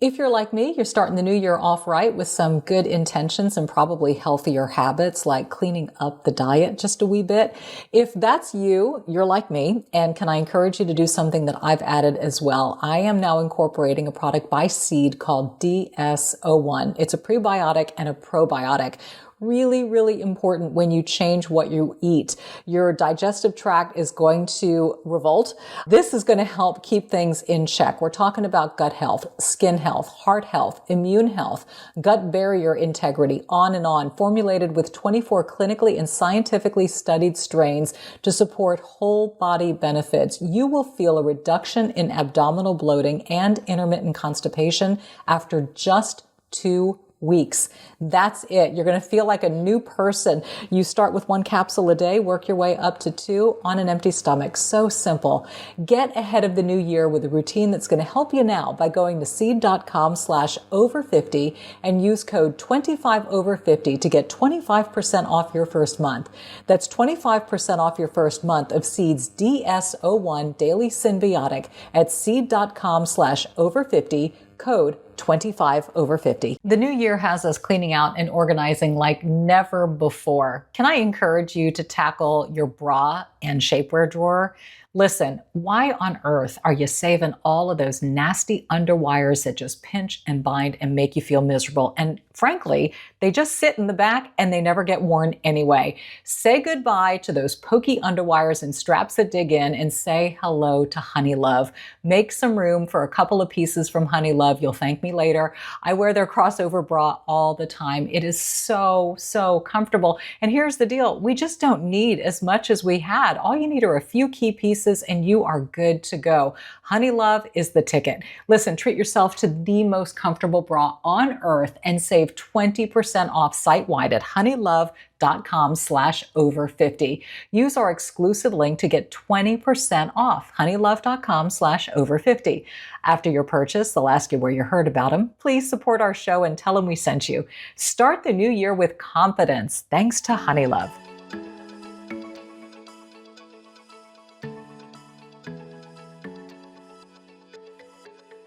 If you're like me, you're starting the new year off right with some good intentions and probably healthier habits like cleaning up the diet just a wee bit. If that's you, you're like me. And can I encourage you to do something that I've added as well? I am now incorporating a product by Seed called DS01. It's a prebiotic and a probiotic. Really, really important when you change what you eat. Your digestive tract is going to revolt. This is going to help keep things in check. We're talking about gut health, skin health, heart health, immune health, gut barrier integrity, on and on, formulated with 24 clinically and scientifically studied strains to support whole body benefits. You will feel a reduction in abdominal bloating and intermittent constipation after just 2 weeks. That's it. You're going to feel like a new person. You start with 1 capsule a day, work your way up to 2 on an empty stomach. So simple. Get ahead of the new year with a routine that's going to help you now by going to seed.com/over50 and use code 25over50 to get 25% off your first month. That's 25% off your first month of Seed's DS01 Daily Symbiotic at seed.com/over50, code 25over50. The new year has us cleaning out and organizing like never before. Can I encourage you to tackle your bra and shapewear drawer? Listen, why on earth are you saving all of those nasty underwires that just pinch and bind and make you feel miserable? And frankly, they just sit in the back and they never get worn anyway. Say goodbye to those pokey underwires and straps that dig in and say hello to Honey Love. Make some room for a couple of pieces from Honey Love. You'll thank me later. I wear their crossover bra all the time. It is so, so comfortable. And here's the deal. We just don't need as much as we had. All you need are a few key pieces and you are good to go. Honey Love is the ticket. Listen, treat yourself to the most comfortable bra on earth and save 20% off site-wide at honeylove.com/over50. Use our exclusive link to get 20% off, honeylove.com/over50. After your purchase, they'll ask you where you heard about them. Please support our show and tell them we sent you. Start the new year with confidence, thanks to Honey Love.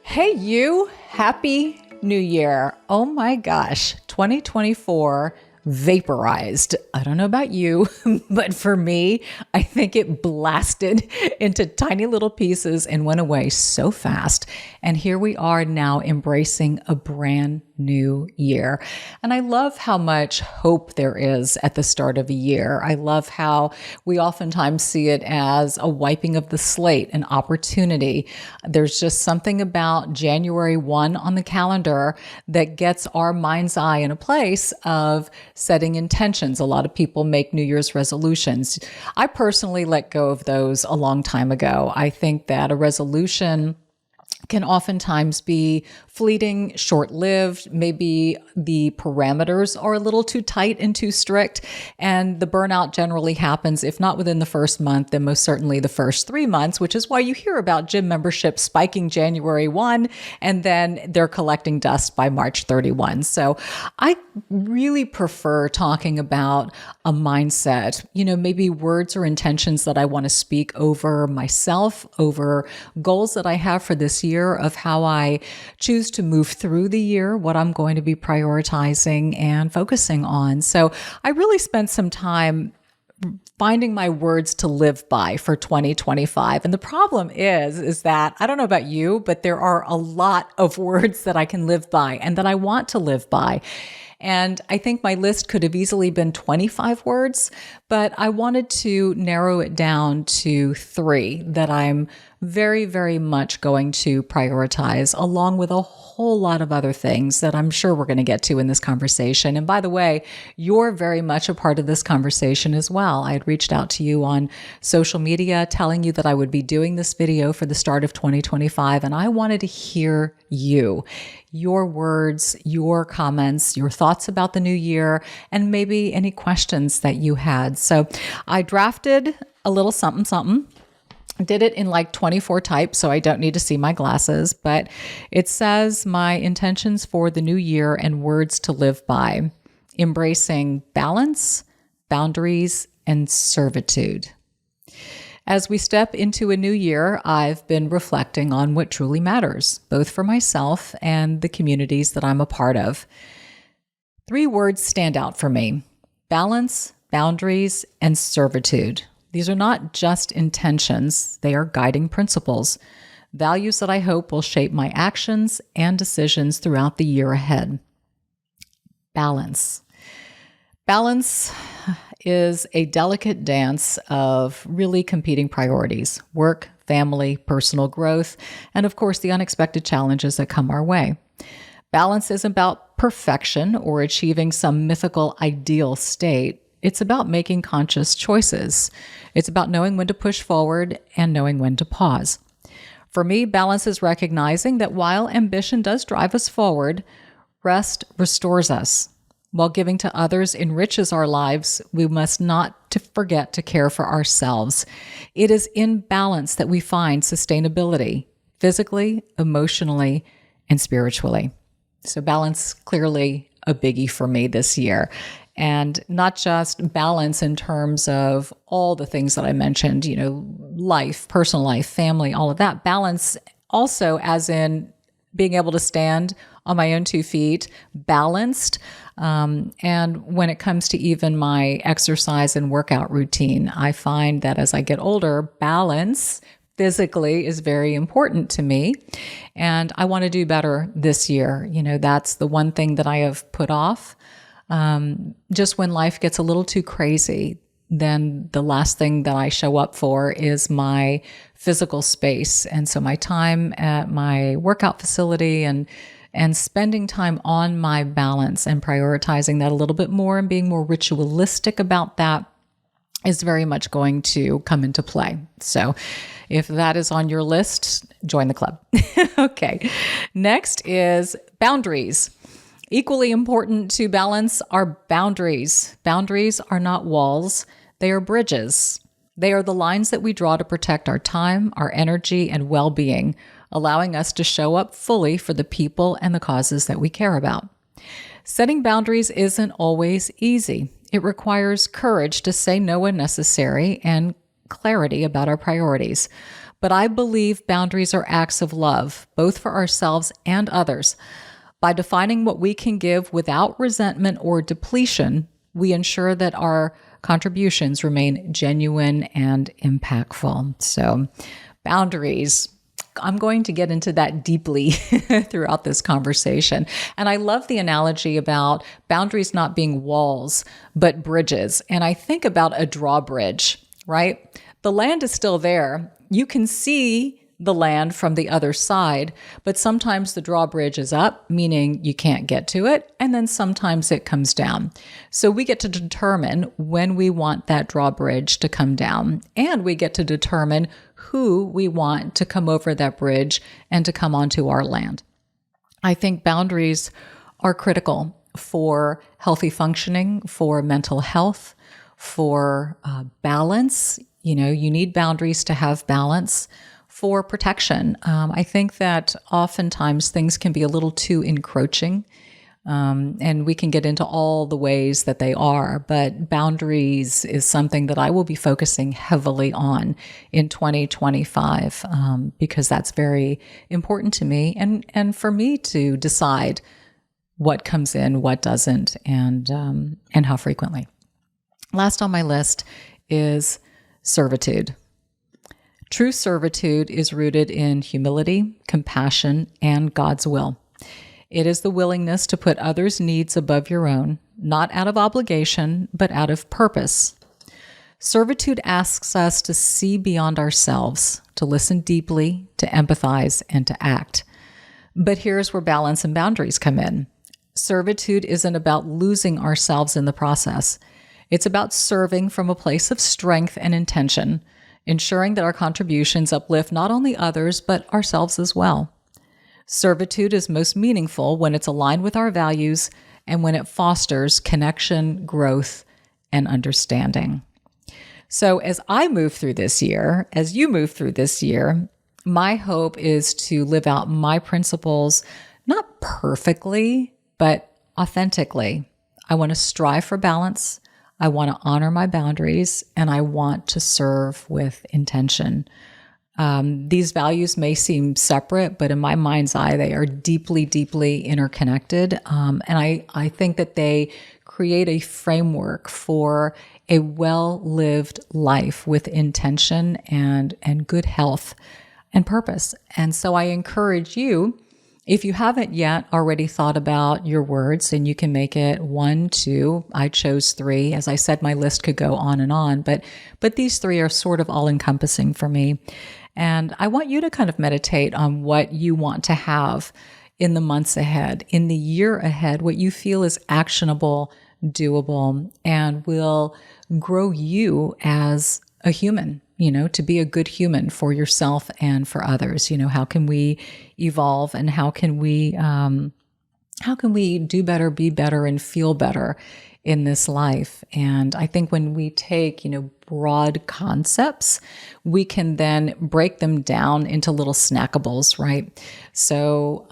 Hey, you. Happy New Year. Oh my gosh. 2024 vaporized. I don't know about you, but for me, I think it blasted into tiny little pieces and went away so fast. And here we are now embracing a brand new year. And I love how much hope there is at the start of a year. I love how we oftentimes see it as a wiping of the slate, an opportunity. There's just something about January 1 on the calendar that gets our mind's eye in a place of setting intentions. A lot of people make New Year's resolutions. I personally let go of those a long time ago. I think that a resolution can oftentimes be fleeting, short-lived. Maybe the parameters are a little too tight and too strict. And the burnout generally happens, if not within the first month, then most certainly the first 3 months, which is why you hear about gym memberships spiking January 1, and then they're collecting dust by March 31. So I really prefer talking about a mindset, maybe words or intentions that I want to speak over myself, over goals that I have for this year of how I choose to move through the year, what I'm going to be prioritizing and focusing on. So I really spent some time finding my words to live by for 2025. And the problem is that, I don't know about you, but there are a lot of words that I can live by and that I want to live by. And I think my list could have easily been 25 words, but I wanted to narrow it down to 3 that I'm very, very much going to prioritize, along with a whole lot of other things that I'm sure we're going to get to in this conversation. And by the way, you're very much a part of this conversation as well. I had reached out to you on social media telling you that I would be doing this video for the start of 2025, and I wanted to hear you. Your words, your comments, your thoughts about the new year, and maybe any questions that you had. So I drafted a little something. Did it in like 24 types, so I don't need to see my glasses, but it says my intentions for the new year and words to live by: embracing balance, boundaries, and servitude. As we step into a new year, I've been reflecting on what truly matters, both for myself and the communities that I'm a part of. 3 words stand out for me: balance, boundaries, and servitude. These are not just intentions, they are guiding principles, values that I hope will shape my actions and decisions throughout the year ahead. Balance. Balance is a delicate dance of really competing priorities: work, family, personal growth, and of course the unexpected challenges that come our way. Balance isn't about perfection or achieving some mythical ideal state. It's about making conscious choices. It's about knowing when to push forward and knowing when to pause. For me, balance is recognizing that while ambition does drive us forward, rest restores us. While giving to others enriches our lives, we must not forget to care for ourselves. It is in balance that we find sustainability, physically, emotionally, and spiritually. So balance, clearly a biggie for me this year. And not just balance in terms of all the things that I mentioned, life, personal life, family, all of that. Balance also as in being able to stand on my own 2 feet, balanced. And when it comes to even my exercise and workout routine, I find that as I get older, balance physically is very important to me. And I want to do better this year. That's the one thing that I have put off. Just when life gets a little too crazy, then the last thing that I show up for is my physical space. And so my time at my workout facility and spending time on my balance and prioritizing that a little bit more and being more ritualistic about that is very much going to come into play. So if that is on your list, join the club. Okay. Next is boundaries. Equally important to balance are boundaries. Boundaries are not walls, they are bridges. They are the lines that we draw to protect our time, our energy, and well-being, allowing us to show up fully for the people and the causes that we care about. Setting boundaries isn't always easy. It requires courage to say no when necessary and clarity about our priorities. But I believe boundaries are acts of love, both for ourselves and others. By defining what we can give without resentment or depletion, we ensure that our contributions remain genuine and impactful. So, boundaries. I'm going to get into that deeply throughout this conversation. And I love the analogy about boundaries not being walls, but bridges. And I think about a drawbridge, right? The land is still there. You can see the land from the other side, but sometimes the drawbridge is up, meaning you can't get to it, and then sometimes it comes down. So we get to determine when we want that drawbridge to come down, and we get to determine who we want to come over that bridge and to come onto our land. I think boundaries are critical for healthy functioning, for mental health, for balance. You need boundaries to have balance. For protection. I think that oftentimes things can be a little too encroaching, and we can get into all the ways that they are, but boundaries is something that I will be focusing heavily on in 2025, because that's very important to me and for me to decide what comes in, what doesn't, and how frequently. Last on my list is servitude. True servitude is rooted in humility, compassion, and God's will. It is the willingness to put others' needs above your own, not out of obligation, but out of purpose. Servitude asks us to see beyond ourselves, to listen deeply, to empathize, and to act. But here's where balance and boundaries come in. Servitude isn't about losing ourselves in the process. It's about serving from a place of strength and intention, ensuring that our contributions uplift not only others, but ourselves as well. Servitude is most meaningful when it's aligned with our values and when it fosters connection, growth, and understanding. So as I move through this year, as you move through this year, my hope is to live out my principles, not perfectly, but authentically. I want to strive for balance. I want to honor my boundaries, and I want to serve with intention. These values may seem separate, but in my mind's eye, they are deeply, deeply interconnected. And I think that they create a framework for a well-lived life with intention and good health and purpose. And so I encourage you, if you haven't yet already thought about your words, and you can make it 1, 2, I chose 3. As I said, my list could go on, but these 3 are sort of all encompassing for me. And I want you to kind of meditate on what you want to have in the months ahead, in the year ahead, what you feel is actionable, doable, and will grow you as a human, to be a good human for yourself and for others. How can we evolve, and how can we do better, be better, and feel better in this life? And I think when we take, broad concepts, we can then break them down into little snackables, right? So,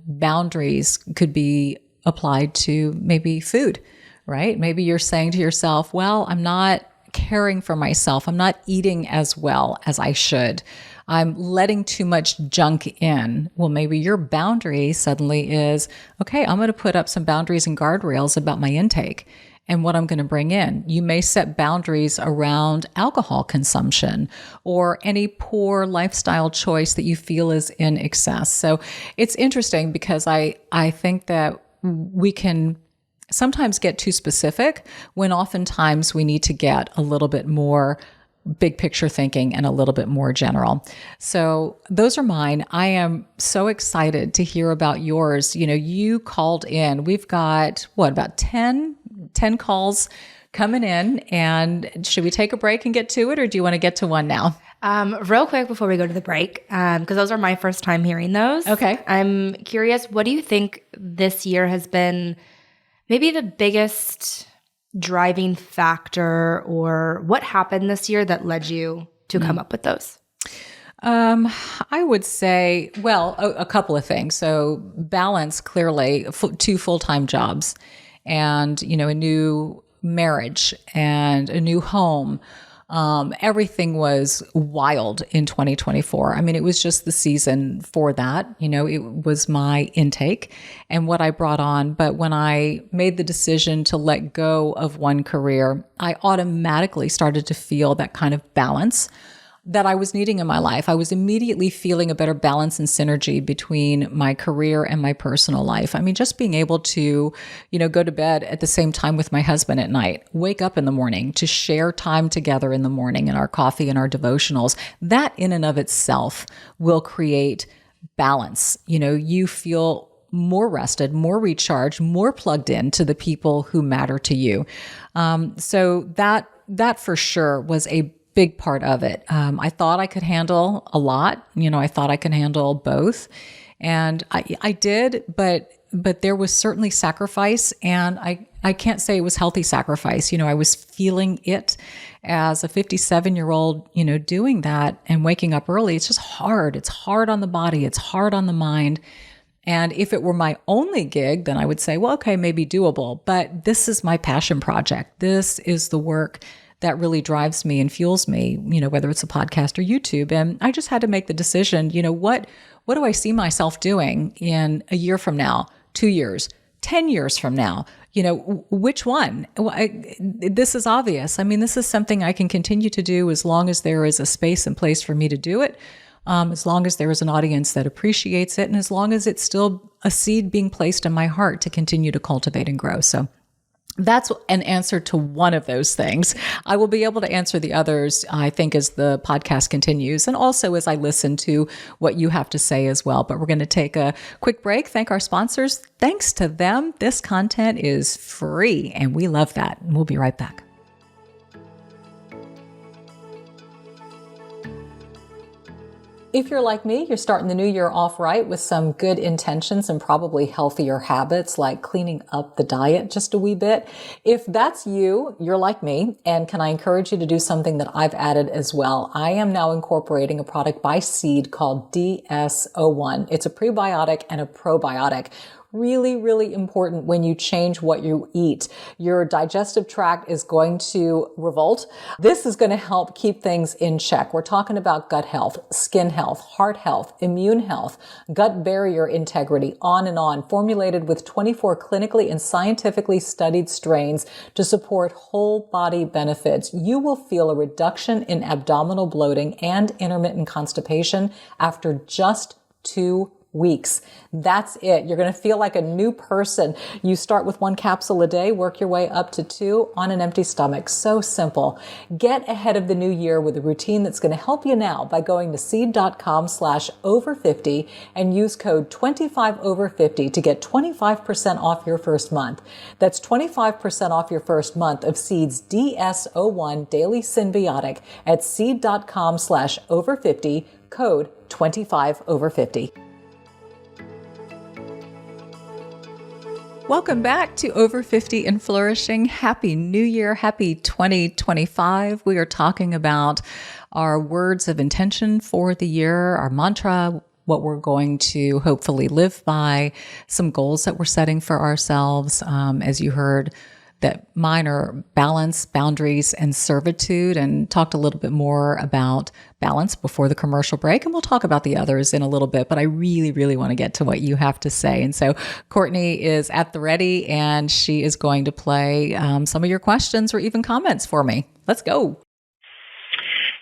boundaries could be applied to maybe food, right? Maybe you're saying to yourself, well, I'm not caring for myself. I'm not eating as well as I should. I'm letting too much junk in. Well, maybe your boundary suddenly is, okay, I'm going to put up some boundaries and guardrails about my intake and what I'm going to bring in. You may set boundaries around alcohol consumption or any poor lifestyle choice that you feel is in excess. So it's interesting because I think that we can sometimes get too specific when oftentimes we need to get a little bit more big picture thinking and a little bit more general. So those are mine. I am so excited to hear about yours. You called in. We've got, about 10 calls coming in. And should we take a break and get to it, or do you want to get to one now? Real quick before we go to the break, because those are my first time hearing those. Okay. I'm curious, what do you think this year has been maybe the biggest driving factor, or what happened this year that led you to come up with those? I would say, a couple of things. So balance, clearly, 2 full-time jobs and, a new marriage and a new home. Everything was wild in 2024. I mean, it was just the season for that. It was my intake and what I brought on. But when I made the decision to let go of one career, I automatically started to feel that kind of balance that I was needing in my life. I was immediately feeling a better balance and synergy between my career and my personal life. I mean, just being able to, go to bed at the same time with my husband at night, wake up in the morning, to share time together in the morning in our coffee and our devotionals, that in and of itself will create balance. You feel more rested, more recharged, more plugged in to the people who matter to you. So that for sure was a big part of it. I thought I could handle a lot. I thought I could handle both. And I did, but there was certainly sacrifice. And I can't say it was healthy sacrifice. I was feeling it as a 57-year-old, doing that and waking up early. It's just hard. It's hard on the body. It's hard on the mind. And if it were my only gig, then I would say, well, okay, maybe doable. But this is my passion project. This is the work that really drives me and fuels me, whether it's a podcast or YouTube. And I just had to make the decision, what do I see myself doing in a year from now, 2 years, 10 years from now? Which one? This is obvious. I mean, this is something I can continue to do as long as there is a space and place for me to do it, as long as there is an audience that appreciates it, and as long as it's still a seed being placed in my heart to continue to cultivate and grow. So that's an answer to one of those things. I will be able to answer the others, I think, as the podcast continues, and also as I listen to what you have to say as well. But we're going to take a quick break, thank our sponsors. Thanks to them, this content is free, and we love that. We'll be right back. If you're like me, you're starting the new year off right with some good intentions and probably healthier habits like cleaning up the diet just a wee bit. If that's you, you're like me. And can I encourage you to do something that I've added as well? I am now incorporating a product by Seed called DS01. It's a prebiotic and a probiotic. Really, really important when you change what you eat. Your digestive tract is going to revolt. This is going to help keep things in check. We're talking about gut health, skin health, heart health, immune health, gut barrier integrity, on and on, formulated with 24 clinically and scientifically studied strains to support whole body benefits. You will feel a reduction in abdominal bloating and intermittent constipation after just 2 weeks. That's it. You're going to feel like a new person. You start with 1 capsule a day, work your way up to 2 on an empty stomach. So simple. Get ahead of the new year with a routine that's going to help you now by going to seed.com/over50 and use code 25over50 to get 25% off your first month. That's 25% off your first month of Seed's DS01 Daily Symbiotic at seed.com/over50, code 25over50. Welcome back to Over 50 and Flourishing. Happy New Year. Happy 2025. We are talking about our words of intention for the year, our mantra, what we're going to hopefully live by, some goals that we're setting for ourselves. As you heard, that mine are balance, boundaries, and servitude, and talked a little bit more about balance before the commercial break. And we'll talk about the others in a little bit, but I really, really want to get to what you have to say. And so Courtney is at the ready, and she is going to play some of your questions or even comments for me. Let's go.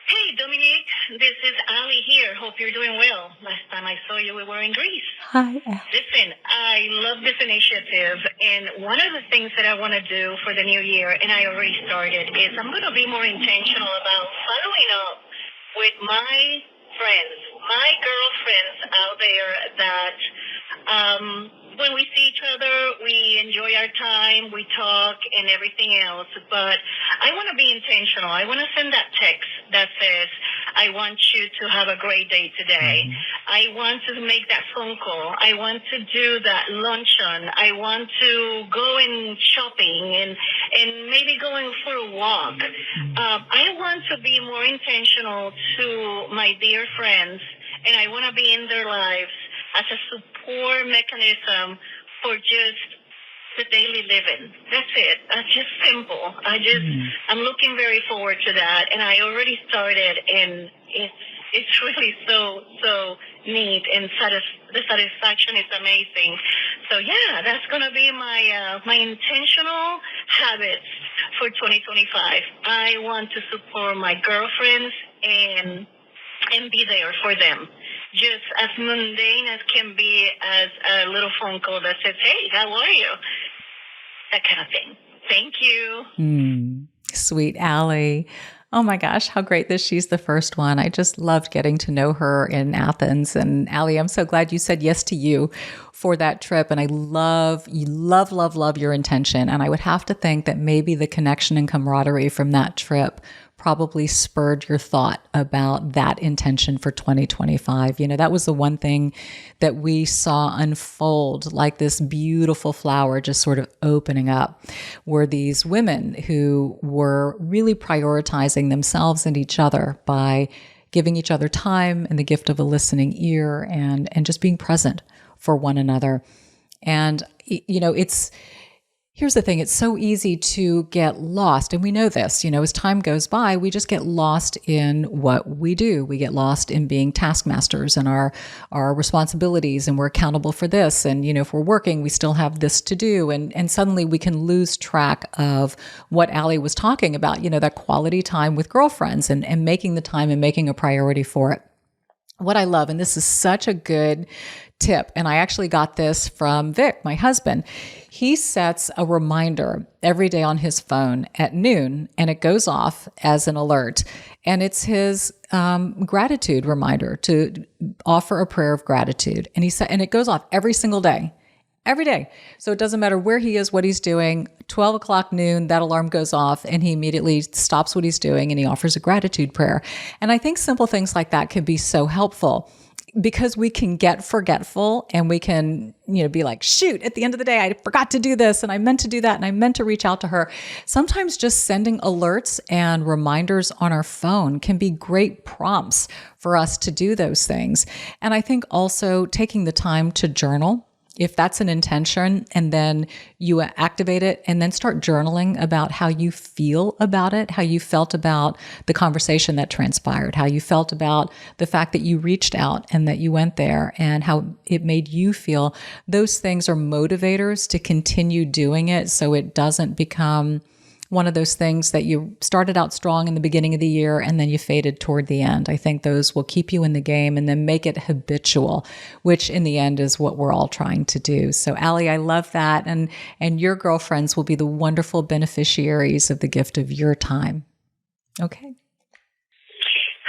Hey, Dominique, this is Ali here. Hope you're doing well. Last time I saw you, we were in Greece. Hi. Listen, I love this initiative, and one of the things that I want to do for the new year, and I already started, is I'm going to be more intentional about following up with my friends, my girlfriends out there that when we see each other, we enjoy our time, we talk and everything else. But I want to be intentional. I want to send that text that says, I want you to have a great day today. I want to make that phone call. I want to do that luncheon. I want to go in shopping and maybe going for a walk. I want to be more intentional to my dear friends, and I want to be in their lives as a support mechanism for just the daily living. That's it. That's just simple. I'm looking very forward to that, and I already started, and it's really so neat, and the satisfaction is amazing. So yeah, that's gonna be my intentional habits for 2025. I want to support my girlfriends and be there for them. Just as mundane as can be, as a little phone call that says, hey, how are you? That kind of thing. Thank you. Sweet Allie. Oh my gosh, how great that she's the first one. I just loved getting to know her in Athens. And Allie, I'm so glad you said yes to you for that trip. And I love your intention. And I would have to think that maybe the connection and camaraderie from that trip probably spurred your thought about that intention for 2025. You know, that was the one thing that we saw unfold, like this beautiful flower just sort of opening up, were these women who were really prioritizing themselves and each other by giving each other time and the gift of a listening ear and just being present for one another. And, you know, here's the thing, it's so easy to get lost. And we know this, you know, as time goes by, we just get lost in what we do. We get lost in being taskmasters and our responsibilities, and we're accountable for this. And, you know, if we're working, we still have this to do. And suddenly we can lose track of what Allie was talking about, you know, that quality time with girlfriends and making the time and making a priority for it. What I love, and this is such a good tip, and I actually got this from Vic, my husband. He sets a reminder every day on his phone at noon, and it goes off as an alert. And it's his gratitude reminder to offer a prayer of gratitude. And he said, and it goes off every single day. Every day. So it doesn't matter where he is, what he's doing, 12 o'clock noon, that alarm goes off and he immediately stops what he's doing and he offers a gratitude prayer. And I think simple things like that can be so helpful, because we can get forgetful and we can, you know, be like, shoot, at the end of the day, I forgot to do this and I meant to do that and I meant to reach out to her. Sometimes just sending alerts and reminders on our phone can be great prompts for us to do those things. And I think also taking the time to journal if that's an intention, and then you activate it and then start journaling about how you feel about it, how you felt about the conversation that transpired, how you felt about the fact that you reached out and that you went there and how it made you feel. Those things are motivators to continue doing it so it doesn't become one of those things that you started out strong in the beginning of the year and then you faded toward the end. I think those will keep you in the game and then make it habitual, which in the end is what we're all trying to do. So Allie, I love that. And your girlfriends will be the wonderful beneficiaries of the gift of your time. Okay.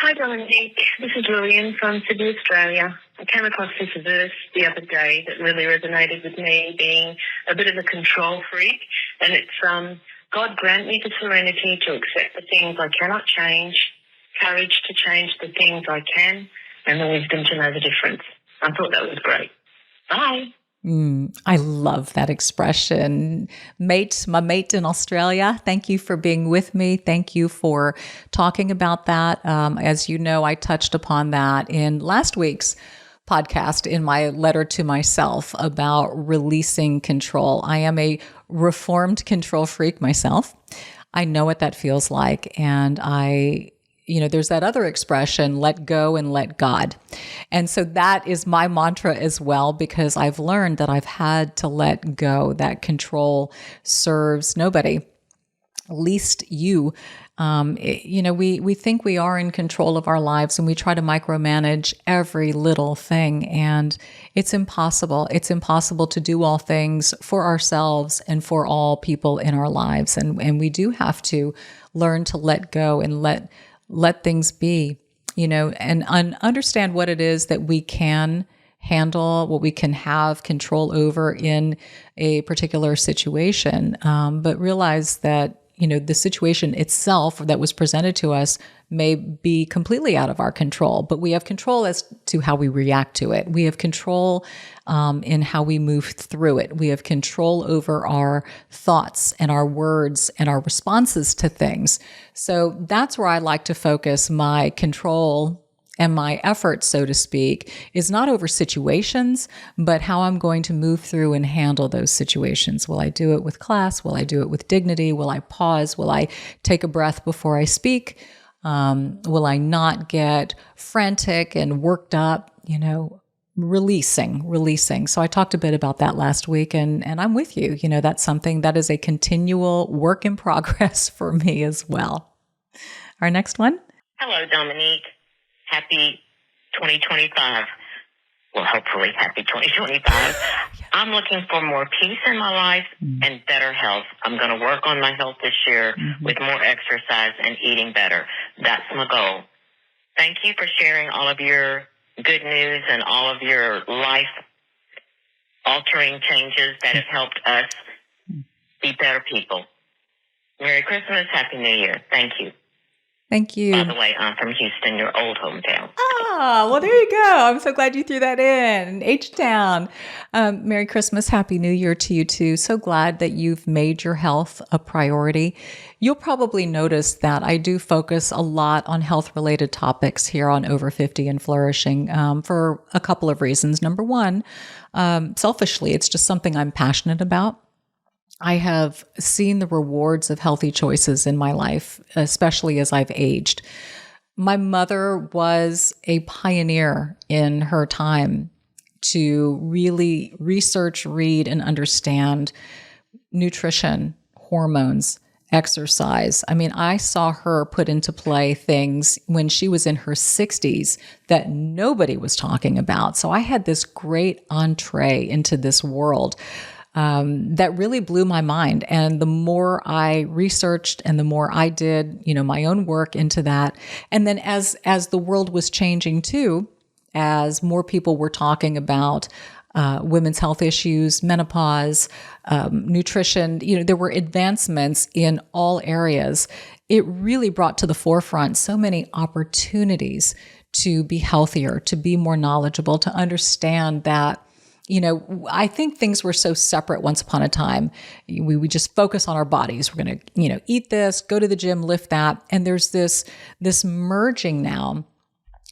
Hi, Dominique. This is Lillian from Sydney, Australia. I came across this verse the other day that really resonated with me, being a bit of a control freak. And it's, God grant me the serenity to accept the things I cannot change, courage to change the things I can, and the wisdom to know the difference. I thought that was great. Bye. I love that expression. My mate in Australia, thank you for being with me. Thank you for talking about that. As you know, I touched upon that in last week's podcast in my letter to myself about releasing control. I am a reformed control freak myself. I know what that feels like. And there's that other expression, let go and let God. And so that is my mantra as well, because I've learned that I've had to let go. That control serves nobody, least you. We think we are in control of our lives and we try to micromanage every little thing, and it's impossible. It's impossible to do all things for ourselves and for all people in our lives. And we do have to learn to let go and let things be, and understand what it is that we can handle, what we can have control over in a particular situation. But realize that the situation itself that was presented to us may be completely out of our control, but we have control as to how we react to it. We have control in how we move through it. We have control over our thoughts and our words and our responses to things. So that's where I like to focus my control and my effort, so to speak, is not over situations, but how I'm going to move through and handle those situations. Will I do it with class? Will I do it with dignity? Will I pause? Will I take a breath before I speak? Will I not get frantic and worked up? Releasing. So I talked a bit about that last week, and I'm with you. That's something that is a continual work in progress for me as well. Our next one. Hello, Dominique. Happy 2025. Well, hopefully happy 2025. I'm looking for more peace in my life and better health. I'm going to work on my health this year with more exercise and eating better. That's my goal. Thank you for sharing all of your good news and all of your life-altering changes that have helped us be better people. Merry Christmas. Happy New Year. Thank you. Thank you. By the way, I'm from Houston, your old hometown. Well, there you go. I'm so glad you threw that in. H-Town. Merry Christmas. Happy New Year to you too. So glad that you've made your health a priority. You'll probably notice that I do focus a lot on health-related topics here on Over 50 and Flourishing for a couple of reasons. Number one, selfishly, it's just something I'm passionate about. I have seen the rewards of healthy choices in my life, especially as I've aged. My mother was a pioneer in her time to really research, read, and understand nutrition, hormones, exercise. I mean, I saw her put into play things when she was in her 60s that nobody was talking about. So I had this great entree into this world that really blew my mind. And the more I researched and the more I did, my own work into that. And then as the world was changing too, as more people were talking about women's health issues, menopause, nutrition, there were advancements in all areas. It really brought to the forefront so many opportunities to be healthier, to be more knowledgeable, to understand that I think things were so separate once upon a time. We just focus on our bodies. We're going to, eat this, go to the gym, lift that. And there's this merging now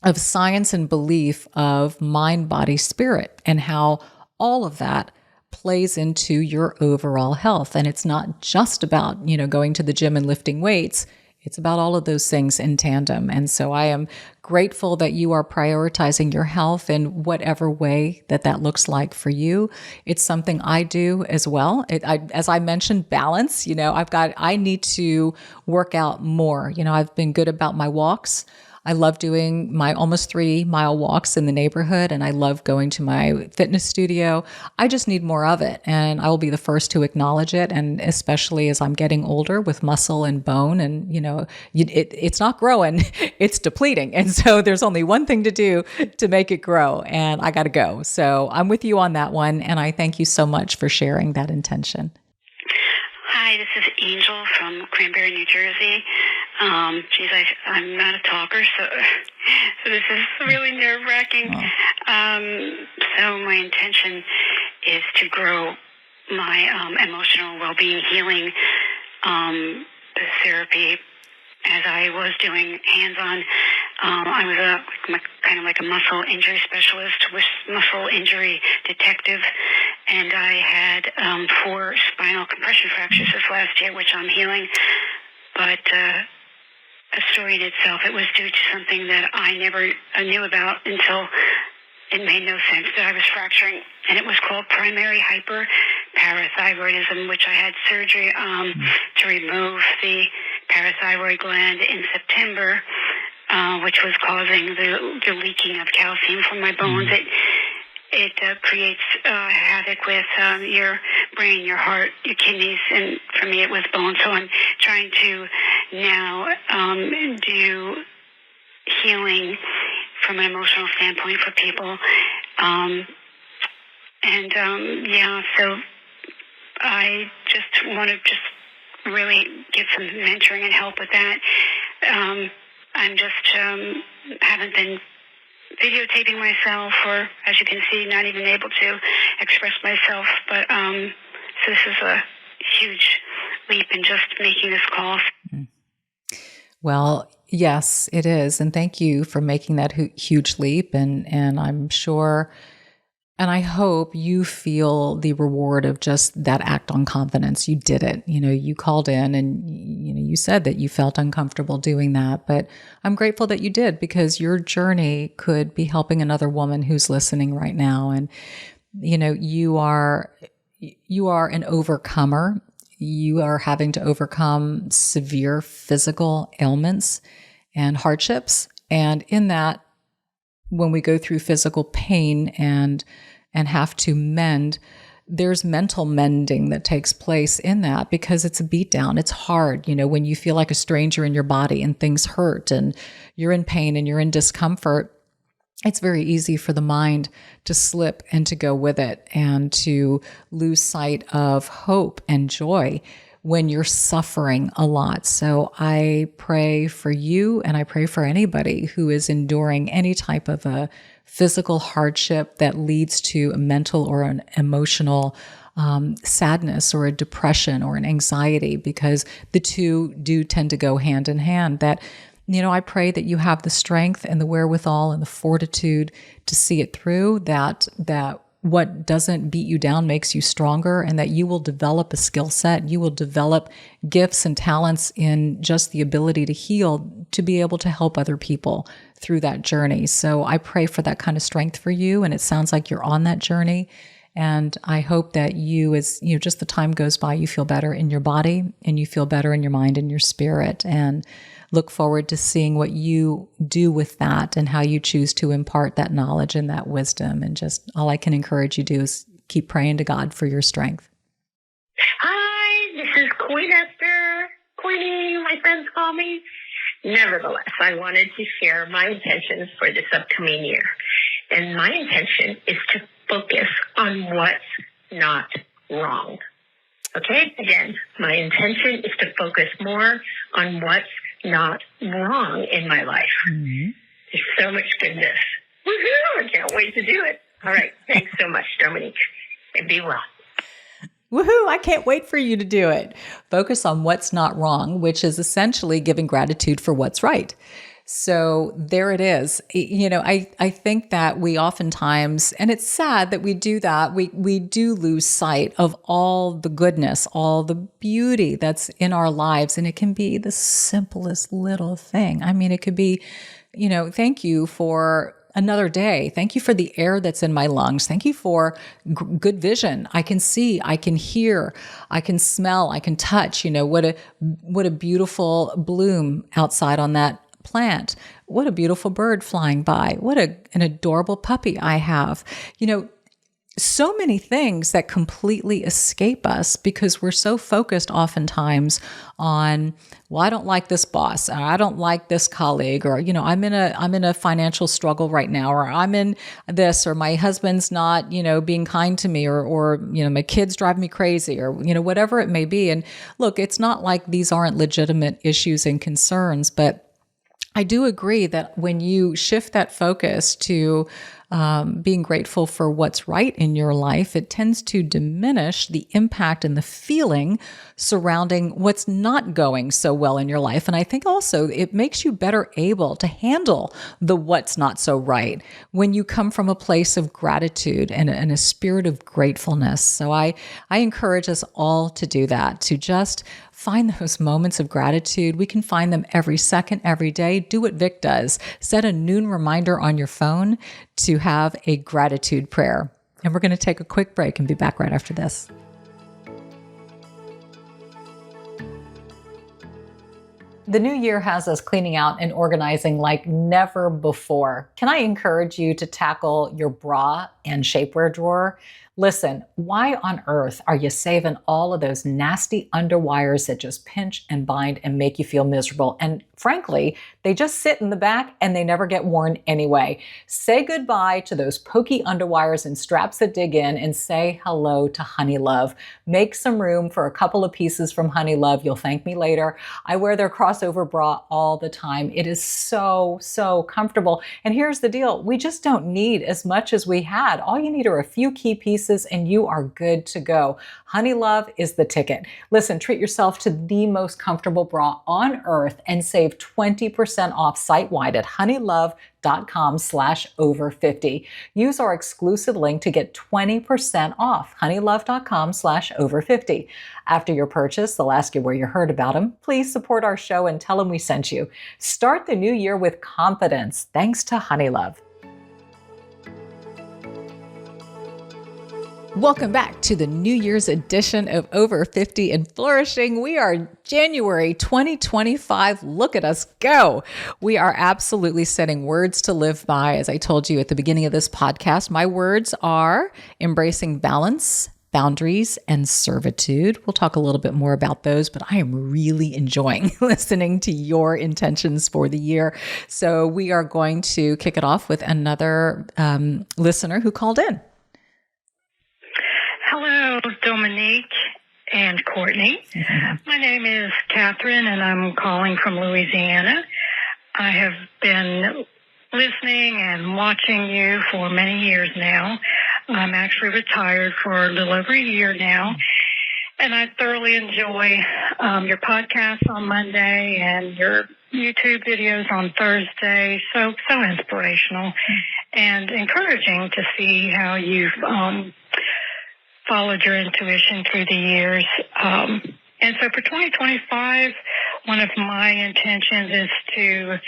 of science and belief of mind, body, spirit, and how all of that plays into your overall health. And it's not just about, going to the gym and lifting weights. It's about all of those things in tandem. And so I am grateful that you are prioritizing your health in whatever way that looks like for you. It's something I do as well. As I mentioned, balance, I need to work out more. I've been good about my walks. I love doing my almost 3-mile walks in the neighborhood, and I love going to my fitness studio. I just need more of it, and I will be the first to acknowledge it. And especially as I'm getting older with muscle and bone, and it's not growing, it's depleting. And so there's only one thing to do to make it grow, and I got to go. So I'm with you on that one, and I thank you so much for sharing that intention. Hi, this is Angel from Cranberry, New Jersey. I'm not a talker, so this is really nerve-wracking. So my intention is to grow my emotional well-being healing therapy. As I was doing hands-on, I was kind of like a muscle injury specialist, with muscle injury detective, and I had 4 spinal compression fractures this last year, which I'm healing. But the story in itself, it was due to something that I never knew about until it made no sense that I was fracturing, and it was called primary hyperparathyroidism, which I had surgery to remove the parathyroid gland in September, which was causing the leaking of calcium from my bones. It creates havoc with your brain, your heart, your kidneys, and for me it was bone. So I'm trying to now do healing from an emotional standpoint for people. So I just want to really get some mentoring and help with that. I'm just haven't been videotaping myself, or as you can see, not even able to express myself. But so this is a huge leap in just making this call. Well, yes, it is. And thank you for making that huge leap. And I'm sure, and I hope you feel the reward of just that act on confidence. You did it. You called in and, you said that you felt uncomfortable doing that, but I'm grateful that you did, because your journey could be helping another woman who's listening right now. And, you are an overcomer. You are having to overcome severe physical ailments and hardships. And in that, when we go through physical pain and have to mend, there's mental mending that takes place in that, because it's a beatdown. It's hard, when you feel like a stranger in your body and things hurt and you're in pain and you're in discomfort. It's very easy for the mind to slip and to go with it and to lose sight of hope and joy when you're suffering a lot. So I pray for you, and I pray for anybody who is enduring any type of a physical hardship that leads to a mental or an emotional sadness or a depression or an anxiety, because the two do tend to go hand in hand. That, I pray that you have the strength and the wherewithal and the fortitude to see it through, that what doesn't beat you down makes you stronger, and that you will develop a skill set. You will develop gifts and talents in just the ability to heal, to be able to help other people through that journey. So I pray for that kind of strength for you. And it sounds like you're on that journey. And I hope that you, as just the time goes by, you feel better in your body and you feel better in your mind and your spirit, and look forward to seeing what you do with that and how you choose to impart that knowledge and that wisdom. And just all I can encourage you to do is keep praying to God for your strength. Hi, this is Queen Esther. Queenie, my friends call me. Nevertheless, I wanted to share my intentions for this upcoming year. And my intention is to focus on what's not wrong. Okay? Again, my intention is to focus more on what's not wrong in my life. Mm-hmm. There's so much goodness. Woohoo! I can't wait to do it. All right. Thanks so much, Dominique. And be well. Woohoo! I can't wait for you to do it. Focus on what's not wrong, which is essentially giving gratitude for what's right. So there it is. I think that we oftentimes, and it's sad that we do that, we do lose sight of all the goodness, all the beauty that's in our lives. And it can be the simplest little thing. I mean, it could be, thank you for another day. Thank you for the air that's in my lungs. Thank you for good vision. I can see, I can hear, I can smell, I can touch. What a beautiful bloom outside on that plant. What a beautiful bird flying by. What an adorable puppy I have. So many things that completely escape us because we're so focused oftentimes on, well, I don't like this boss, or I don't like this colleague, or, I'm in a financial struggle right now, or I'm in this, or my husband's not, being kind to me, or, my kids drive me crazy, or, whatever it may be. And look, it's not like these aren't legitimate issues and concerns, but I do agree that when you shift that focus to being grateful for what's right in your life, it tends to diminish the impact and the feeling surrounding what's not going so well in your life. And I think also it makes you better able to handle the what's not so right when you come from a place of gratitude and a spirit of gratefulness. So I encourage us all to do that, to just find those moments of gratitude. We can find them every second, every day. Do what Vic does. Set a noon reminder on your phone to have a gratitude prayer. And we're going to take a quick break and be back right after this. The new year has us cleaning out and organizing like never before. Can I encourage you to tackle your bra and shapewear drawer? Listen, why on earth are you saving all of those nasty underwires that just pinch and bind and make you feel miserable? And frankly, they just sit in the back and they never get worn anyway. Say goodbye to those pokey underwires and straps that dig in and say hello to Honey Love. Make some room for a couple of pieces from Honey Love. You'll thank me later. I wear their crossover bra all the time. It is so, so comfortable. And here's the deal. We just don't need as much as we had. All you need are a few key pieces and you are good to go. Honey Love is the ticket. Listen, treat yourself to the most comfortable bra on earth and save 20% off site-wide at honeylove.com/over50. Use our exclusive link to get 20% off, honeylove.com/over50. After your purchase, they'll ask you where you heard about them. Please support our show and tell them we sent you. Start the new year with confidence, thanks to Honey Love. Welcome back to the New Year's edition of Over 50 and Flourishing. We are January 2025. Look at us go. We are absolutely setting words to live by. As I told you at the beginning of this podcast, my words are embracing balance, boundaries, and servitude. We'll talk a little bit more about those, but I am really enjoying listening to your intentions for the year. So we are going to kick it off with another listener who called in. Hello, Dominique and Courtney. My name is Catherine, and I'm calling from Louisiana. I have been listening and watching you for many years now. I'm actually retired for a little over a year now, and I thoroughly enjoy your podcast on Monday and your YouTube videos on Thursday. So inspirational and encouraging to see how you've followed your intuition through the years. And so for 2025, one of my intentions is to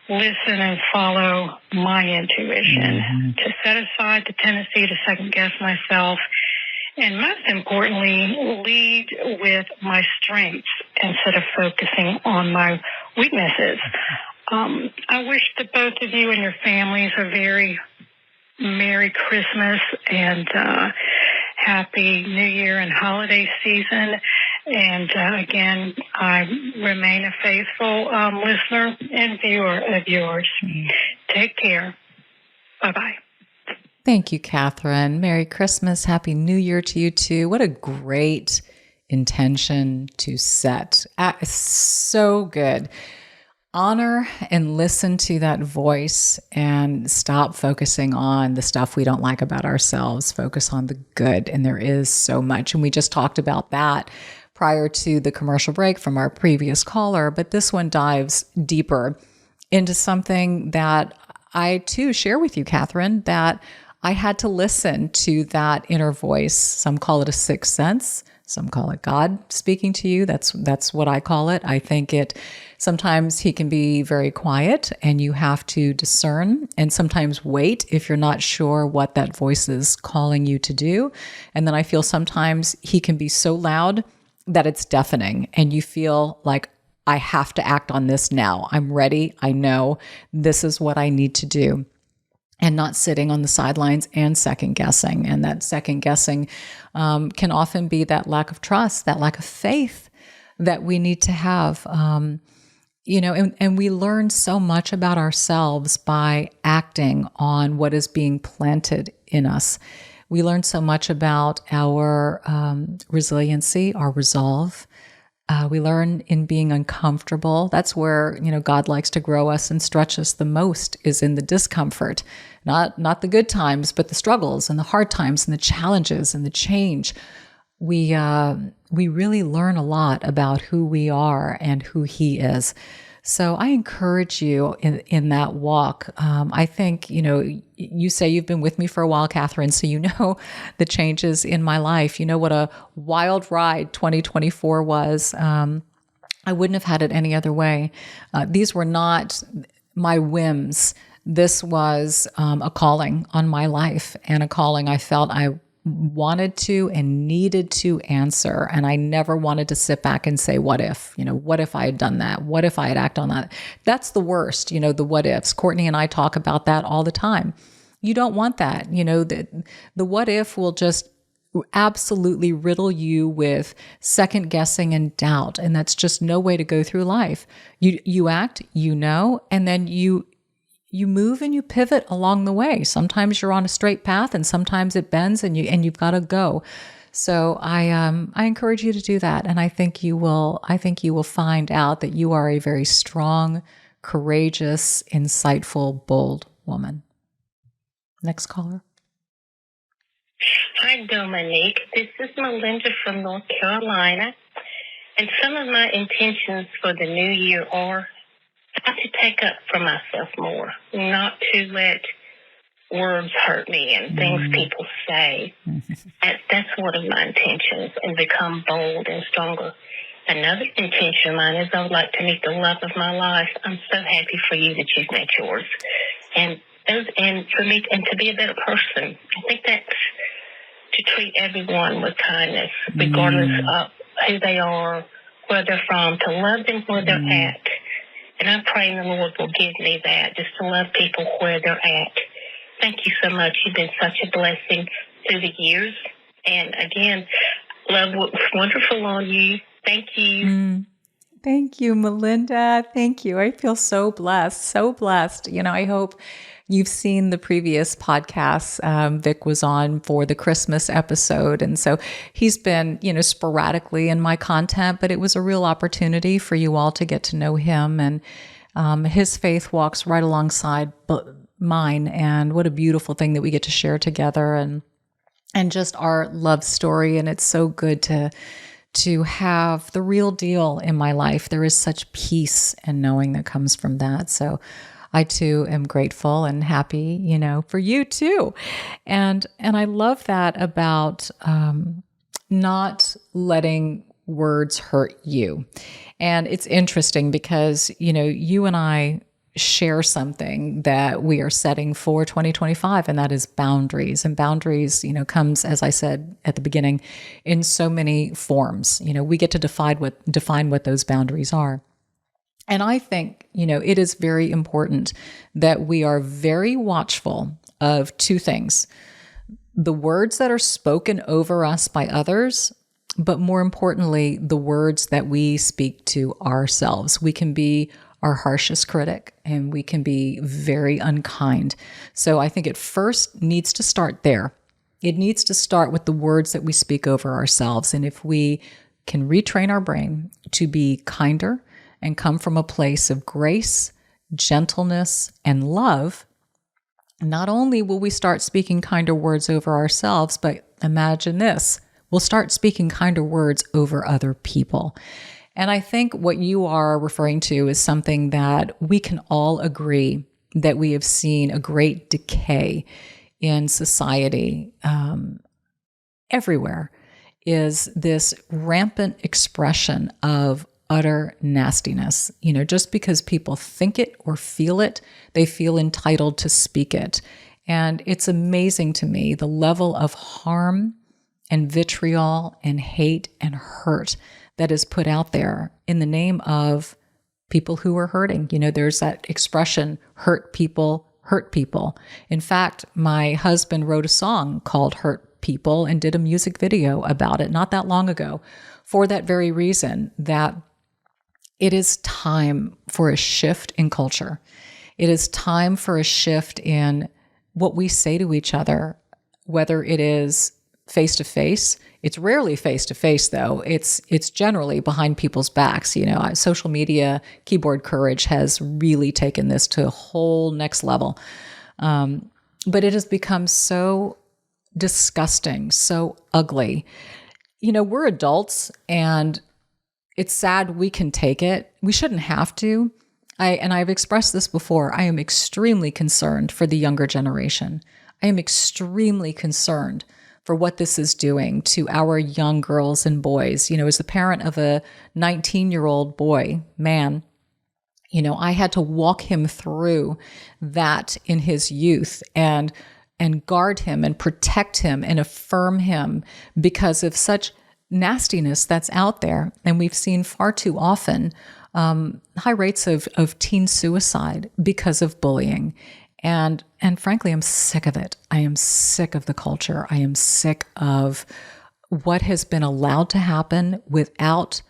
listen and follow my intuition, to set aside the tendency to second guess myself, and most importantly, lead with my strengths instead of focusing on my weaknesses. I wish that both of you and your families a very Merry Christmas and Happy New Year and holiday season. And again, I remain a faithful listener and viewer of yours. Take care. Bye-bye. Thank you, Catherine. Merry Christmas. Happy New Year to you too. What a great intention to set. So good. Honor and listen to that voice and stop focusing on the stuff we don't like about ourselves. Focus on the good. And there is so much. And we just talked about that prior to the commercial break from our previous caller, but this one dives deeper into something that I too share with you, Catherine, that I had to listen to that inner voice. Some call it a sixth sense. Some call it God speaking to you. That's what I call it. I think sometimes he can be very quiet and you have to discern and sometimes wait if you're not sure what that voice is calling you to do. And then I feel sometimes he can be so loud that it's deafening and you feel like, I have to act on this now. I'm ready. I know this is what I need to do. And not sitting on the sidelines and second guessing. And that second guessing can often be that lack of trust, that lack of faith that we need to have. And we learn so much about ourselves by acting on what is being planted in us. We learn so much about our resiliency, our resolve. We learn in being uncomfortable. That's where, God likes to grow us and stretch us the most, is in the discomfort, not the good times, but the struggles and the hard times and the challenges and the change. We really learn a lot about who we are and who he is. So I encourage you in that walk. I think, you say you've been with me for a while, Catherine, so you know the changes in my life. You know what a wild ride 2024 was. I wouldn't have had it any other way. These were not my whims. This was a calling on my life, and a calling I felt I wanted to and needed to answer. And I never wanted to sit back and say, what if, what if I had done that? What if I had acted on that? That's the worst, the what ifs. Courtney and I talk about that all the time. You don't want that. The what if will just absolutely riddle you with second guessing and doubt. And that's just no way to go through life. You act, and then you move and you pivot along the way. Sometimes you're on a straight path and sometimes it bends and you've got to go. So I encourage you to do that. And I think you will find out that you are a very strong, courageous, insightful, bold woman. Next caller. Hi, Dominique. This is Melinda from North Carolina. And some of my intentions for the new year are not to take up for myself more, not to let words hurt me and things people say. That's one of my intentions, and become bold and stronger. Another intention of mine is I would like to meet the love of my life. I'm so happy for you that you've met yours. And for me, and to be a better person. I think that's to treat everyone with kindness, regardless of who they are, where they're from, to love them where they're at. And I'm praying the Lord will give me that, just to love people where they're at. Thank you so much. You've been such a blessing through the years. And again, love was wonderful on you. Thank you. Thank you, Melinda. Thank you. I feel so blessed, so blessed. I hope you've seen the previous podcasts Vic was on for the Christmas episode. And so he's been, sporadically in my content, but it was a real opportunity for you all to get to know him. And his faith walks right alongside mine. And what a beautiful thing that we get to share together and just our love story. And it's so good to have the real deal in my life. There is such peace and knowing that comes from that. So I too am grateful and happy, for you too. And I love that about not letting words hurt you. And it's interesting because, you and I share something that we are setting for 2025, and that is boundaries. And boundaries, comes, as I said at the beginning, in so many forms. We get to define what those boundaries are. And I think, it is very important that we are very watchful of two things: the words that are spoken over us by others, but more importantly, the words that we speak to ourselves. We can be our harshest critic and we can be very unkind. So I think it first needs to start there. It needs to start with the words that we speak over ourselves. And if we can retrain our brain to be kinder and come from a place of grace, gentleness, and love, not only will we start speaking kinder words over ourselves, but imagine this, we'll start speaking kinder words over other people. And I think what you are referring to is something that we can all agree that we have seen a great decay in society everywhere, is this rampant expression of utter nastiness. Just because people think it or feel it, they feel entitled to speak it. And it's amazing to me the level of harm and vitriol and hate and hurt that is put out there in the name of people who are hurting. There's that expression, hurt people hurt people. In fact, my husband wrote a song called Hurt People and did a music video about it not that long ago, for that very reason, that it is time for a shift in culture. It is time for a shift in what we say to each other, whether it is face-to-face. It's rarely face-to-face, though. It's generally behind people's backs. Social media, keyboard courage has really taken this to a whole next level. But it has become so disgusting, so ugly. We're adults, and it's sad we can take it. We shouldn't have to. I've expressed this before. I am extremely concerned for the younger generation. I am extremely concerned for what this is doing to our young girls and boys. As the parent of a 19-year-old man, I had to walk him through that in his youth and guard him and protect him and affirm him because of such nastiness that's out there. And we've seen far too often high rates of teen suicide because of bullying. And frankly, I'm sick of it. I am sick of the culture. I am sick of what has been allowed to happen without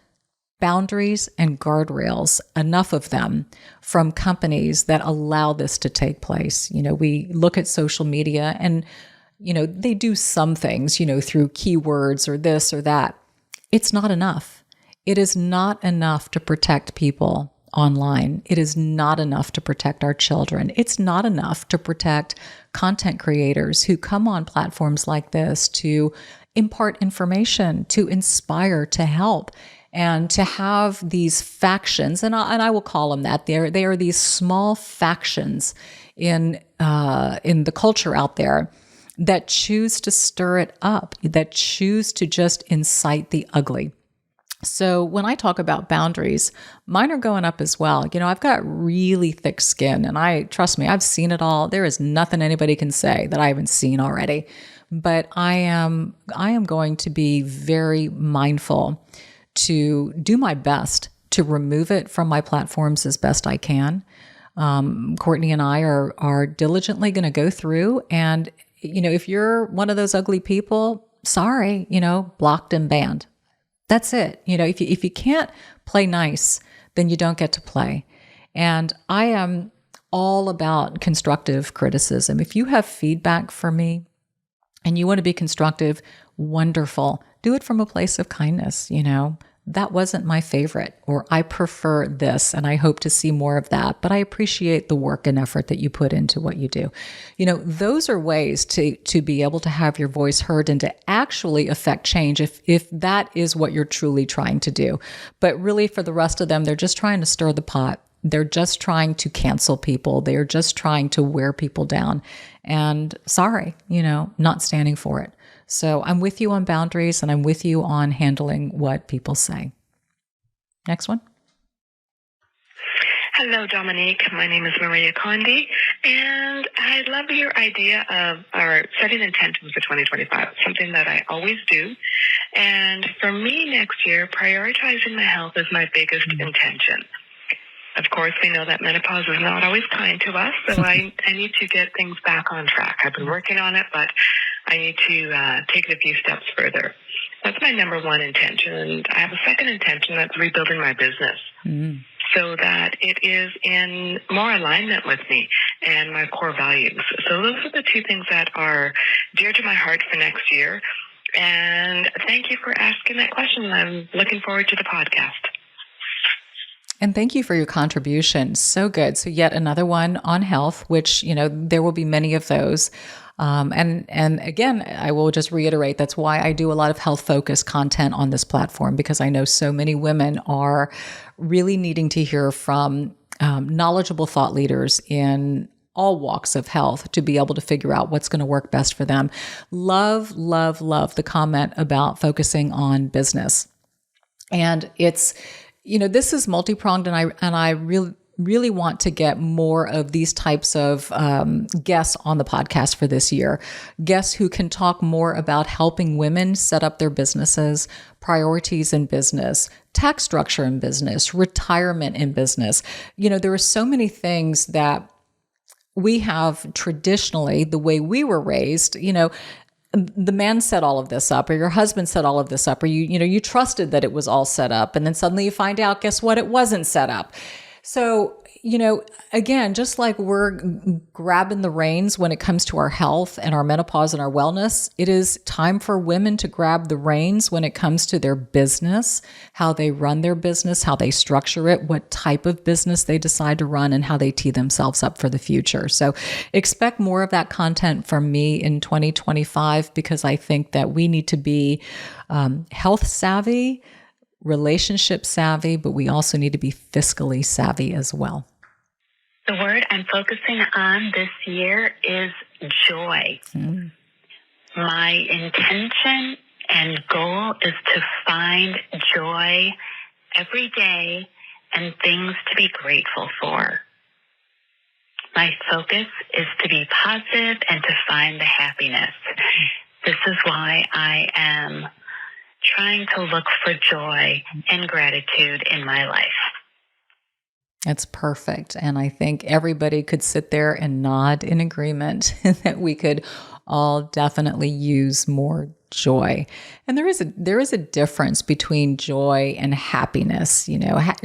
boundaries and guardrails, enough of them, from companies that allow this to take place. We look at social media and, they do some things, through keywords or this or that. It's not enough. It is not enough to protect people online. It is not enough to protect our children. It's not enough to protect content creators who come on platforms like this to impart information, to inspire, to help, and to have these factions, and I will call them that. They are these small factions in the culture out there that choose to stir it up, that choose to just incite the ugly. So when I talk about boundaries, mine are going up as well. I've got really thick skin, and trust me, I've seen it all. There is nothing anybody can say that I haven't seen already. But I am going to be very mindful to do my best to remove it from my platforms as best I can. Courtney and I are diligently going to go through, and if you're one of those ugly people, sorry, blocked and banned. That's it. If you can't play nice, then you don't get to play. And I am all about constructive criticism. If you have feedback for me and you want to be constructive, wonderful. Do it from a place of kindness. That wasn't my favorite, or I prefer this, and I hope to see more of that. But I appreciate the work and effort that you put into what you do. Those are ways to be able to have your voice heard and to actually affect change if that is what you're truly trying to do. But really, for the rest of them, they're just trying to stir the pot. They're just trying to cancel people. They're just trying to wear people down. And sorry, not standing for it. So I'm with you on boundaries, and I'm with you on handling what people say. Next one. Hello, Dominique. My name is Maria Condi, and I love your idea of our setting intentions for 2025, something that I always do. And for me next year, prioritizing my health is my biggest intention. Of course, we know that menopause is not always kind to us, so I need to get things back on track. I've been working on it, but I need to take it a few steps further. That's my number one intention. And I have a second intention, that's rebuilding my business so that it is in more alignment with me and my core values. So those are the two things that are dear to my heart for next year. And thank you for asking that question. I'm looking forward to the podcast. And thank you for your contribution. So good. So yet another one on health, which, there will be many of those. And again, I will just reiterate, that's why I do a lot of health focused content on this platform, because I know so many women are really needing to hear from knowledgeable thought leaders in all walks of health to be able to figure out what's going to work best for them. Love, love, love the comment about focusing on business. And it's, this is multi-pronged, and I really want to get more of these types of guests on the podcast for this year. Guests who can talk more about helping women set up their businesses, priorities in business, tax structure in business, retirement in business. There are so many things that we have traditionally, the way we were raised, the man set all of this up, or your husband set all of this up, or you trusted that it was all set up. And then suddenly you find out, guess what? It wasn't set up. So, again, just like we're grabbing the reins when it comes to our health and our menopause and our wellness, it is time for women to grab the reins when it comes to their business, how they run their business, how they structure it, what type of business they decide to run, and how they tee themselves up for the future. So expect more of that content from me in 2025, because I think that we need to be health savvy, relationship savvy, but we also need to be fiscally savvy as well. The word I'm focusing on this year is joy. My intention and goal is to find joy every day and things to be grateful for. My focus is to be positive and to find the happiness. This is why I am trying to look for joy and gratitude in my life. It's perfect. And I think everybody could sit there and nod in agreement that we could all definitely use more joy. And there is a difference between joy and happiness.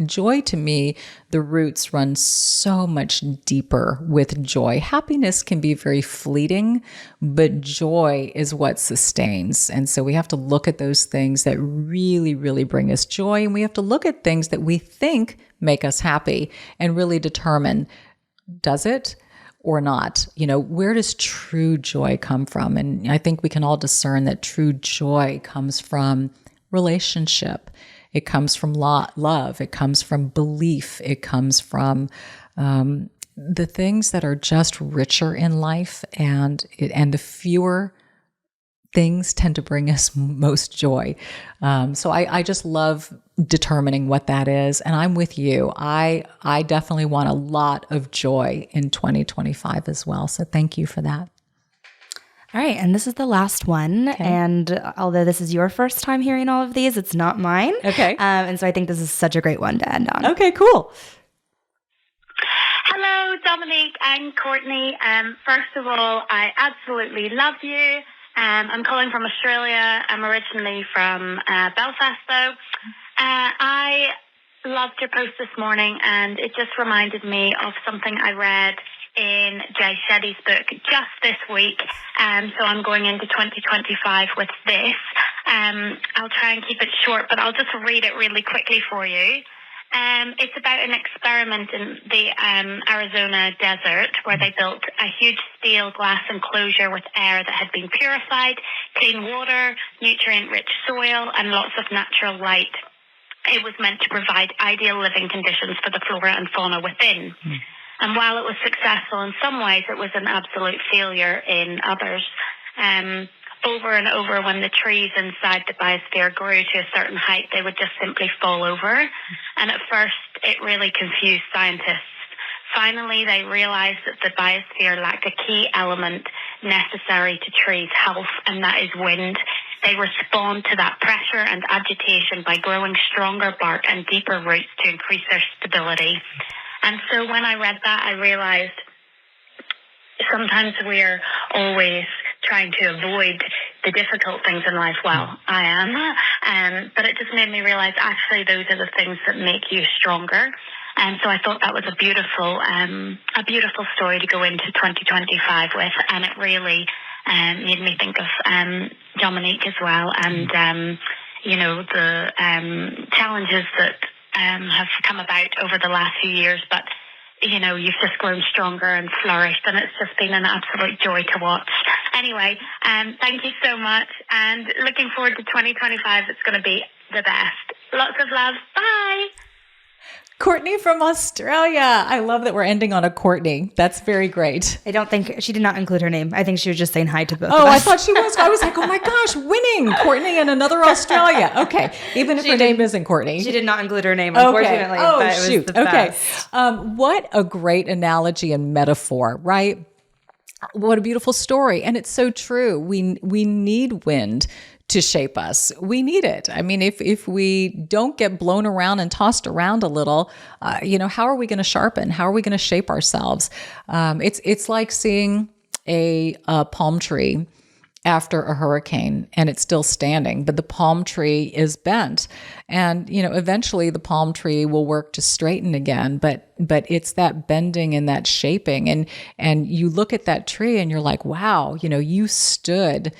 Joy, to me, the roots run so much deeper with joy. Happiness can be very fleeting, but joy is what sustains. And so we have to look at those things that really, really bring us joy. And we have to look at things that we think make us happy and really determine, does it or not? Where does true joy come from? And I think we can all discern that true joy comes from relationship. It comes from love. It comes from belief. It comes from the things that are just richer in life, and the fewer things tend to bring us most joy. So I just love determining what that is. And I'm with you. I definitely want a lot of joy in 2025 as well. So thank you for that. All right. And this is the last one. Okay. And although this is your first time hearing all of these, it's not mine. Okay. And so I think this is such a great one to end on. Okay, cool. Hello, Dominique and Courtney. First of all, I absolutely love you. I'm calling from Australia. I'm originally from Belfast, though. I loved your post this morning, and it just reminded me of something I read in Jay Shetty's book just this week. So I'm going into 2025 with this. I'll try and keep it short, but I'll just read it really quickly for you. It's about an experiment in the Arizona desert where they built a huge steel glass enclosure with air that had been purified, clean water, nutrient-rich soil, and lots of natural light. It was meant to provide ideal living conditions for the flora and fauna within. And while it was successful in some ways, it was an absolute failure in others. Over and over, when the trees inside the biosphere grew to a certain height, they would just simply fall over. And at first, it really confused scientists. Finally, they realized that the biosphere lacked a key element necessary to trees' health, and that is wind. They respond to that pressure and agitation by growing stronger bark and deeper roots to increase their stability. And so when I read that, I realized sometimes we're always trying to avoid the difficult things in life. Well, I am. But it just made me realize actually those are the things that make you stronger. And so I thought that was a beautiful story to go into 2025 with. And it really made me think of Dominique as well, and the challenges that have come about over the last few years, but you've just grown stronger and flourished, and it's just been an absolute joy to watch. Anyway, thank you so much, and looking forward to 2025. It's going to be the best. Lots of love. Bye. Courtney from Australia. I love that we're ending on a Courtney. That's very great. I don't think she did not include her name. I think she was just saying hi to both of us. I thought she was. I was like, oh my gosh, winning. Courtney and another Australia. Okay. Even if her name isn't Courtney. She did not include her name, unfortunately. Oh, but it was the best. What a great analogy and metaphor, right? What a beautiful story. And it's so true. We need wind to shape us. We need it. I mean, if we don't get blown around and tossed around a little, how are we going to sharpen? How are we going to shape ourselves? It's like seeing a palm tree after a hurricane and it's still standing, but the palm tree is bent. And, eventually the palm tree will work to straighten again, but it's that bending and that shaping. And you look at that tree and you're like, wow, you stood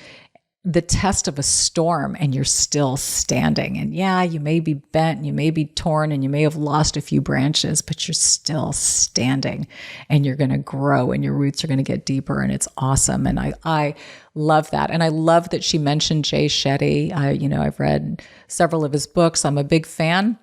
the test of a storm and you're still standing. And yeah, you may be bent, and you may be torn, and you may have lost a few branches, but you're still standing and you're going to grow and your roots are going to get deeper, and it's awesome. And I love that. And I love that she mentioned Jay Shetty. I've read several of his books. I'm a big fan.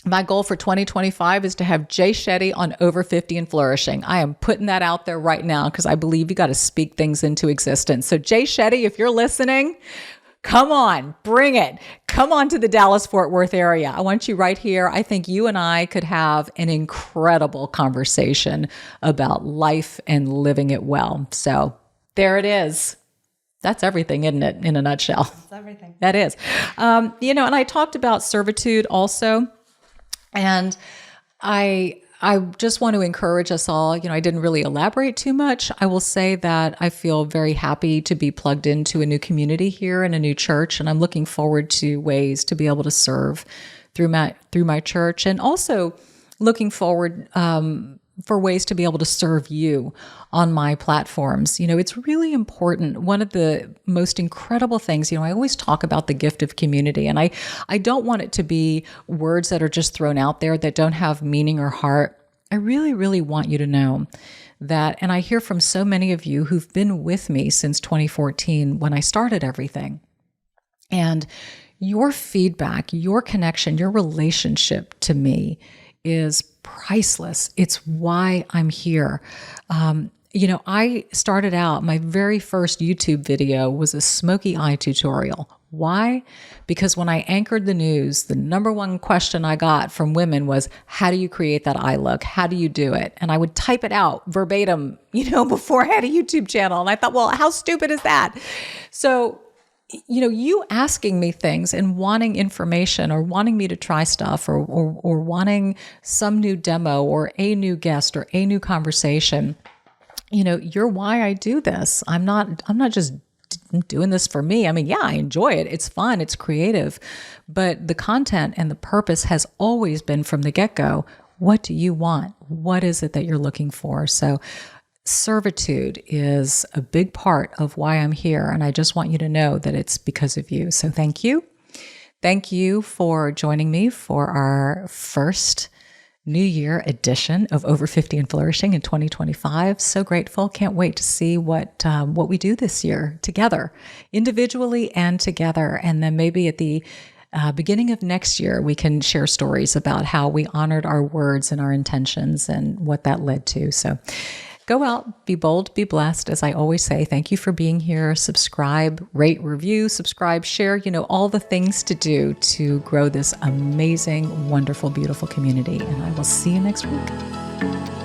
My goal for 2025 is to have Jay Shetty on Over 50 and Flourishing. I am putting that out there right now because I believe you got to speak things into existence. So Jay Shetty, if you're listening, come on, bring it. Come on to the Dallas-Fort Worth area. I want you right here. I think you and I could have an incredible conversation about life and living it well. So there it is. That's everything, isn't it? In a nutshell. That's everything. That is. And I talked about servitude also. And I just want to encourage us all. I didn't really elaborate too much. I will say that I feel very happy to be plugged into a new community here in a new church, and I'm looking forward to ways to be able to serve through my church, and also looking forward for ways to be able to serve you on my platforms. It's really important. One of the most incredible things, I always talk about the gift of community, and I don't want it to be words that are just thrown out there that don't have meaning or heart. I really, really want you to know that, and I hear from so many of you who've been with me since 2014 when I started everything. And your feedback, your connection, your relationship to me is priceless. It's why I'm here. I started out, my very first YouTube video was a smoky eye tutorial. Why? Because when I anchored the news, the number one question I got from women was, how do you create that eye look? How do you do it? And I would type it out verbatim, before I had a YouTube channel. And I thought, well, how stupid is that? So you asking me things and wanting information or wanting me to try stuff or wanting some new demo or a new guest or a new conversation, you're why I do this. I'm not just doing this for me. I mean, yeah, I enjoy it. It's fun. It's creative. But the content and the purpose has always been from the get-go. What do you want? What is it that you're looking for? So servitude is a big part of why I'm here. And I just want you to know that it's because of you. So thank you. Thank you for joining me for our first New Year edition of Over 50 and Flourishing in 2025. So grateful. Can't wait to see what we do this year together, individually and together. And then maybe at the beginning of next year, we can share stories about how we honored our words and our intentions and what that led to. So go out, be bold, be blessed. As I always say, thank you for being here. Subscribe, rate, review, subscribe, share, all the things to do to grow this amazing, wonderful, beautiful community. And I will see you next week.